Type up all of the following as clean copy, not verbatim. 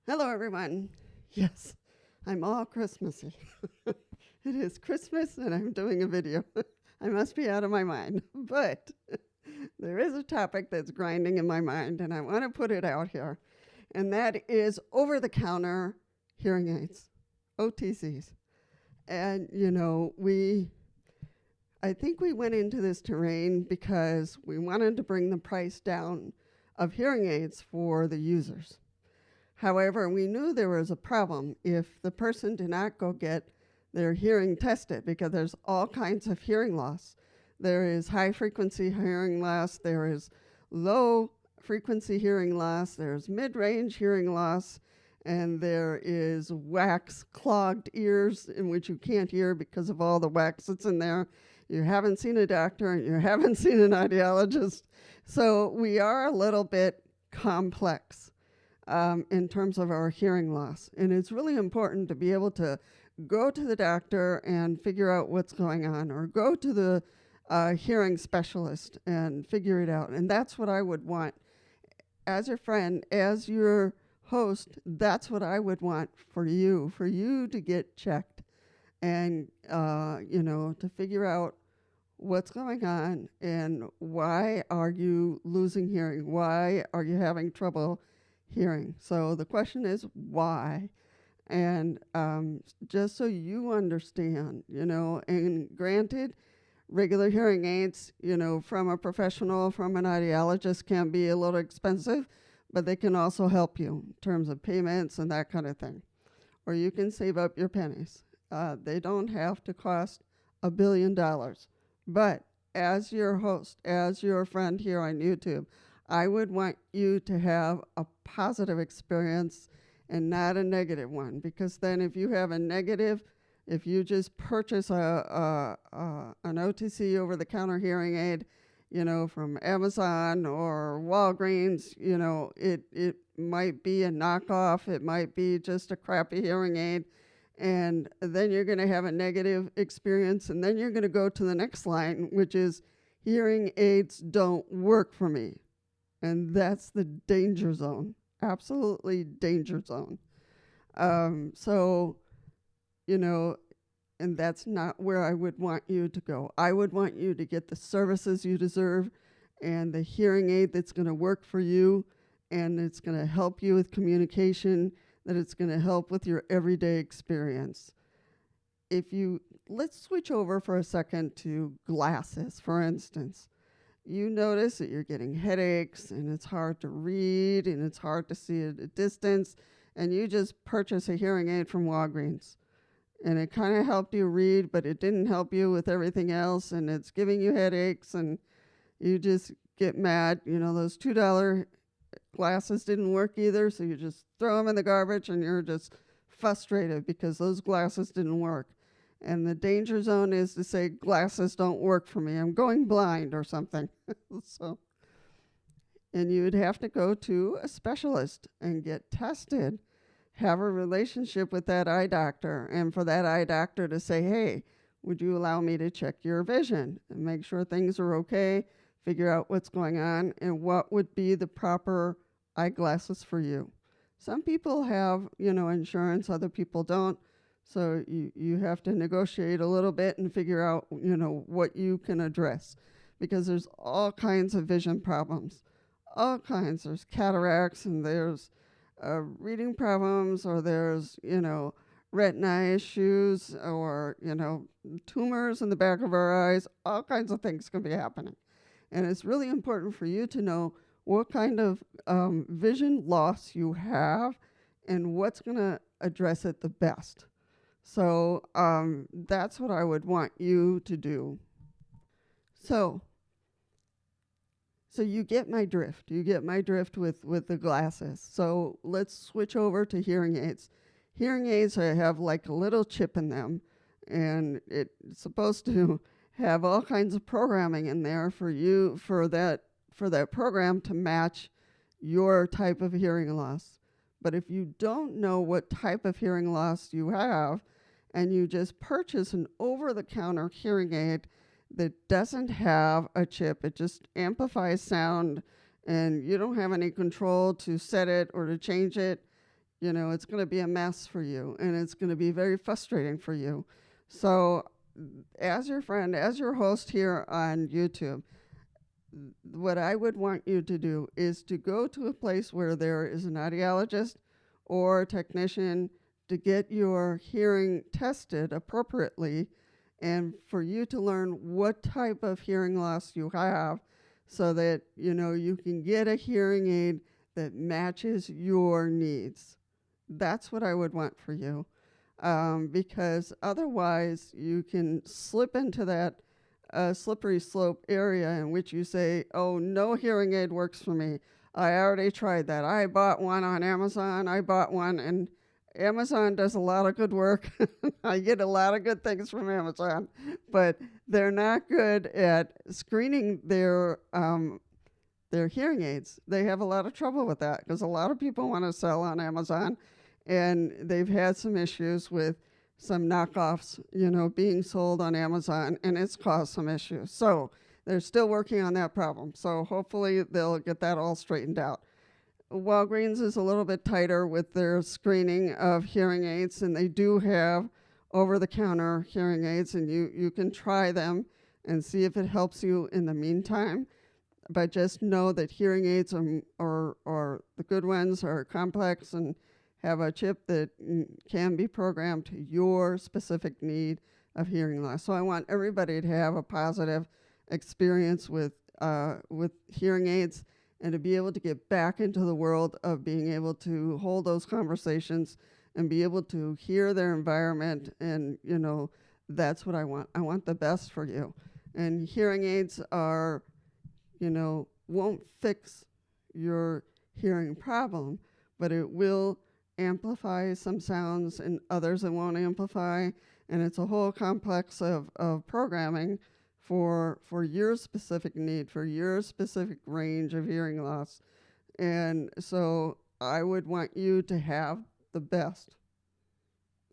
Hello, everyone. Yes, I'm all Christmassy. It is Christmas and I'm doing a video. I must be out of my mind. But there is a topic that's grinding in my mind and I want to put it out here. And that is over the counter hearing aids, OTCs. And, I think we went into this terrain because we wanted to bring the price down of hearing aids for the users. However, we knew there was a problem if the person did not go get their hearing tested because there's all kinds of hearing loss. There is high frequency hearing loss, there is low frequency hearing loss, there's mid range hearing loss, and there is wax clogged ears in which you can't hear because of all the wax that's in there. You haven't seen a doctor and you haven't seen an audiologist. So we are a little bit complex in terms of our hearing loss. And it's really important to be able to go to the doctor and figure out what's going on, or go to the hearing specialist and figure it out. And that's what I would want. As your friend, as your host, that's what I would want for you to get checked and, to figure out what's going on and why are you losing hearing? Why are you having trouble hearing? So the question is why? And just so you understand, and granted, regular hearing aids, from a professional, from an audiologist can be a little expensive, but they can also help you in terms of payments and that kind of thing. Or you can save up your pennies. They don't have to cost $1 billion. But as your host, as your friend here on YouTube, I would want you to have a positive experience and not a negative one, because then if you have a negative, if you just purchase an OTC over-the-counter hearing aid, from Amazon or Walgreens, it might be a knockoff, it might be just a crappy hearing aid, and then you're going to have a negative experience, and then you're going to go to the next line, which is hearing aids don't work for me. And that's the danger zone, absolutely danger zone. So, and that's not where I would want you to go. I would want you to get the services you deserve and the hearing aid that's going to work for you, and it's going to help you with communication, that it's going to help with your everyday experience. Let's switch over for a second to glasses, for instance. You notice that you're getting headaches and it's hard to read and it's hard to see at a distance, and you just purchase a hearing aid from Walgreens. And it kind of helped you read, but it didn't help you with everything else, and it's giving you headaches, and you just get mad. Those $2 glasses didn't work either, so you just throw them in the garbage and you're just frustrated because those glasses didn't work. And the danger zone is to say, glasses don't work for me, I'm going blind or something. And you would have to go to a specialist and get tested, have a relationship with that eye doctor, and for that eye doctor to say, hey, would you allow me to check your vision and make sure things are okay, figure out what's going on, and what would be the proper eyeglasses for you. Some people have, insurance, other people don't. So you have to negotiate a little bit and figure out, what you can address, because there's all kinds of vision problems, all kinds. There's cataracts, and there's reading problems, or there's, retina issues, or, tumors in the back of our eyes. All kinds of things can be happening. And it's really important for you to know what kind of vision loss you have and what's going to address it the best. So that's what I would want you to do. So you get my drift. You get my drift with the glasses. So let's switch over to hearing aids. Hearing aids have like a little chip in them, and it's supposed to have all kinds of programming in there for you, for that program to match your type of hearing loss. But if you don't know what type of hearing loss you have, and you just purchase an over-the-counter hearing aid that doesn't have a chip, it just amplifies sound, and you don't have any control to set it or to change it, it's going to be a mess for you, and it's going to be very frustrating for you. So, as your friend, as your host here on YouTube, what I would want you to do is to go to a place where there is an audiologist or a technician to get your hearing tested appropriately, and for you to learn what type of hearing loss you have, so that you can get a hearing aid that matches your needs. That's what I would want for you, because otherwise you can slip into that slippery slope area in which you say, oh, no hearing aid works for me. I already tried that. I bought one on Amazon. And Amazon does a lot of good work. I get a lot of good things from Amazon, but they're not good at screening their hearing aids. They have a lot of trouble with that because a lot of people want to sell on Amazon, and they've had some issues with some knockoffs, being sold on Amazon, and it's caused some issues. So they're still working on that problem. So hopefully they'll get that all straightened out. Walgreens is a little bit tighter with their screening of hearing aids, and they do have over-the-counter hearing aids, and you can try them and see if it helps you in the meantime. But just know that hearing aids are the good ones are complex and have a chip that can be programmed to your specific need of hearing loss. So I want everybody to have a positive experience with hearing aids, and to be able to get back into the world of being able to hold those conversations and be able to hear their environment. And, that's what I want. I want the best for you. And hearing aids won't fix your hearing problem, but it will amplify some sounds and others it won't amplify. And it's a whole complex of programming for your specific need, for your specific range of hearing loss. And so I would want you to have the best,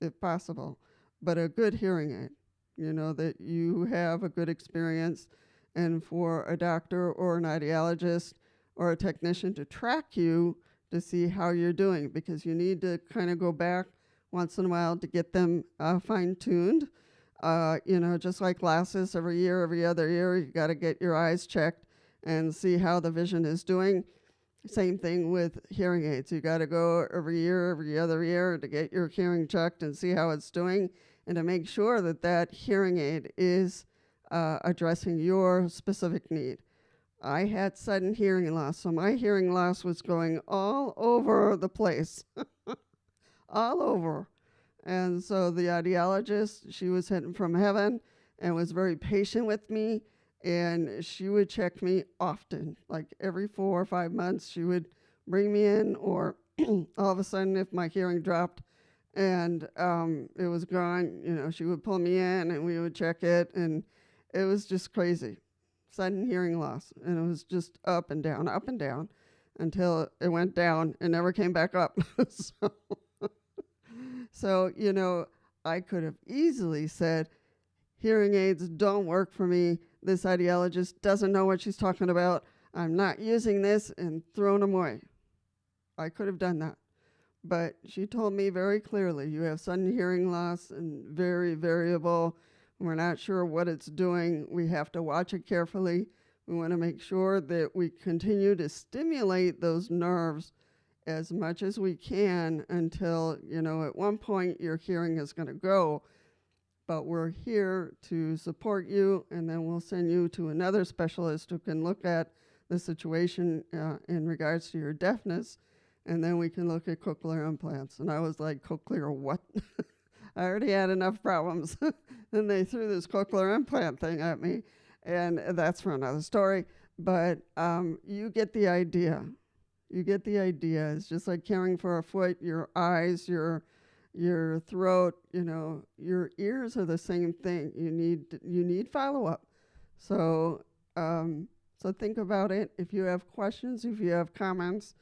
if possible, but a good hearing aid, that you have a good experience, and for a doctor or an audiologist or a technician to track you to see how you're doing, because you need to kind of go back once in a while to get them fine-tuned. Just like glasses, every year, every other year, you got to get your eyes checked and see how the vision is doing. Same thing with hearing aids. You got to go every year, every other year to get your hearing checked and see how it's doing, and to make sure that hearing aid is addressing your specific need. I had sudden hearing loss, so my hearing loss was going all over the place, all over. And so the audiologist, she was hitting from heaven and was very patient with me, and she would check me often, like every 4 or 5 months. She would bring me in, or all of a sudden, if my hearing dropped and it was gone, she would pull me in and we would check it, and it was just crazy. Sudden hearing loss, and it was just up and down until it went down and never came back up. So, I could have easily said, hearing aids don't work for me. This audiologist doesn't know what she's talking about. I'm not using this, and thrown them away. I could have done that. But she told me very clearly, you have sudden hearing loss and very variable. We're not sure what it's doing. We have to watch it carefully. We want to make sure that we continue to stimulate those nerves as much as we can until, at one point your hearing is going to go. But we're here to support you, and then we'll send you to another specialist who can look at the situation in regards to your deafness, and then we can look at cochlear implants. And I was like, cochlear what? I already had enough problems. Then they threw this cochlear implant thing at me, and that's for another story. But you get the idea. You get the idea. It's just like caring for a foot, your eyes, your throat, your ears are the same thing. You need follow-up. So think about it. If you have questions, if you have comments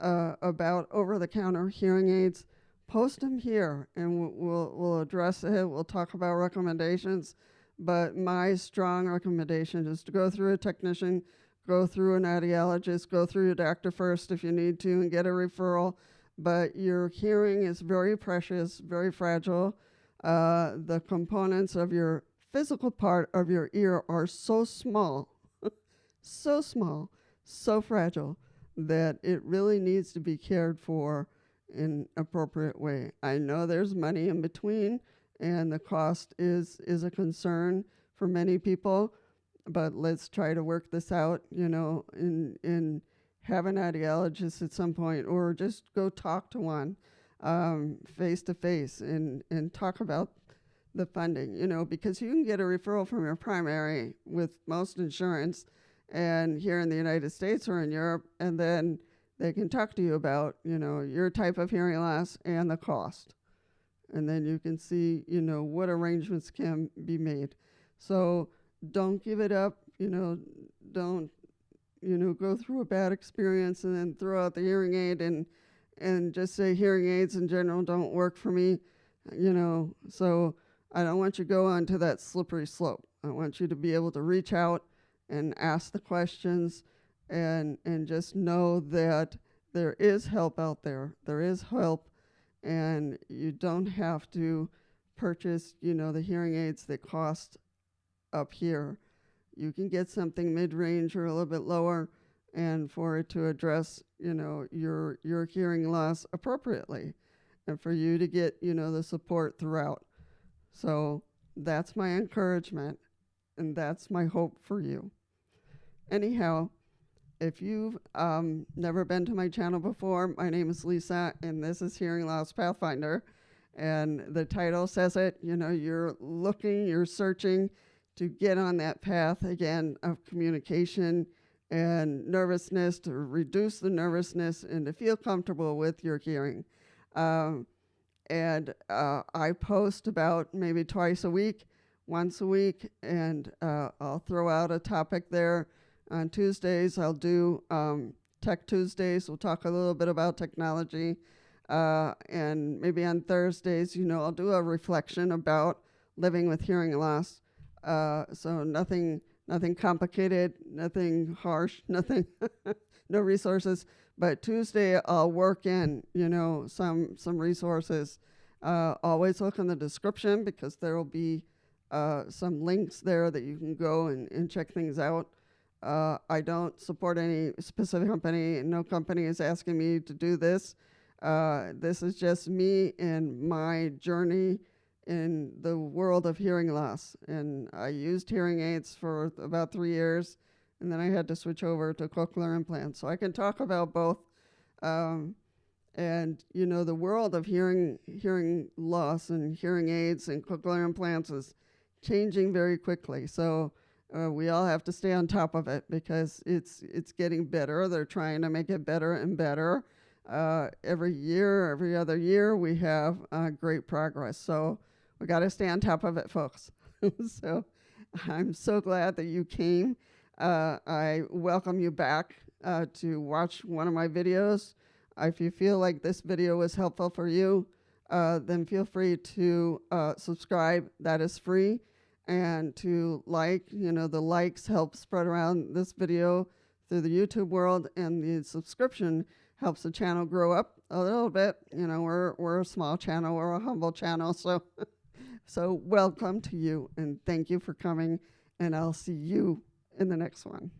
about over-the-counter hearing aids, post them here, and we'll address it. We'll talk about recommendations. But my strong recommendation is to go through a technician, go through an audiologist, go through your doctor first if you need to, and get a referral. but your hearing is very precious, very fragile. The components of your physical part of your ear are so small, so small, so fragile that it really needs to be cared for in appropriate way. I know there's money in between, and the cost is a concern for many people, but let's try to work this out, and have an audiologist at some point, or just go talk to one face to face and talk about the funding, because you can get a referral from your primary with most insurance and here in the United States or in Europe, and then they can talk to you about, your type of hearing loss and the cost. And then you can see, what arrangements can be made. So don't give it up, don't, go through a bad experience and then throw out the hearing aid and just say hearing aids in general don't work for me, So I don't want you to go onto that slippery slope. I want you to be able to reach out and ask the questions and just know that there is help out there. There is help, and you don't have to purchase, the hearing aids that cost up here. You can get something mid-range or a little bit lower, and for it to address, your hearing loss appropriately, and for you to get, the support throughout. So that's my encouragement, and that's my hope for you. Anyhow, if you've never been to my channel before, my name is Lisa, and this is Hearing Loss Pathfinder. And the title says it, you're searching to get on that path again of communication and nervousness, to reduce the nervousness and to feel comfortable with your hearing. And I post about maybe twice a week, once a week, and I'll throw out a topic there. On Tuesdays, I'll do Tech Tuesdays. We'll talk a little bit about technology. And maybe on Thursdays, I'll do a reflection about living with hearing loss. So nothing complicated, nothing harsh, nothing, no resources. But Tuesday, I'll work in, some resources. Always look in the description, because there will be some links there that you can go and check things out. I don't support any specific company. No company is asking me to do this. This is just me and my journey in the world of hearing loss. And I used hearing aids for about 3 years, and then I had to switch over to cochlear implants. So I can talk about both. And, the world of hearing loss and hearing aids and cochlear implants is changing very quickly. So we all have to stay on top of it, because it's getting better. They're trying to make it better and better. Every year, every other year, we have great progress. So we got to stay on top of it, folks. So I'm so glad that you came. I welcome you back to watch one of my videos. If you feel like this video was helpful for you, then feel free to subscribe. That is free. And to like, the likes help spread around this video through the YouTube world, and the subscription helps the channel grow up a little bit. We're a small channel, we're a humble channel, so welcome to you, and thank you for coming, and I'll see you in the next one.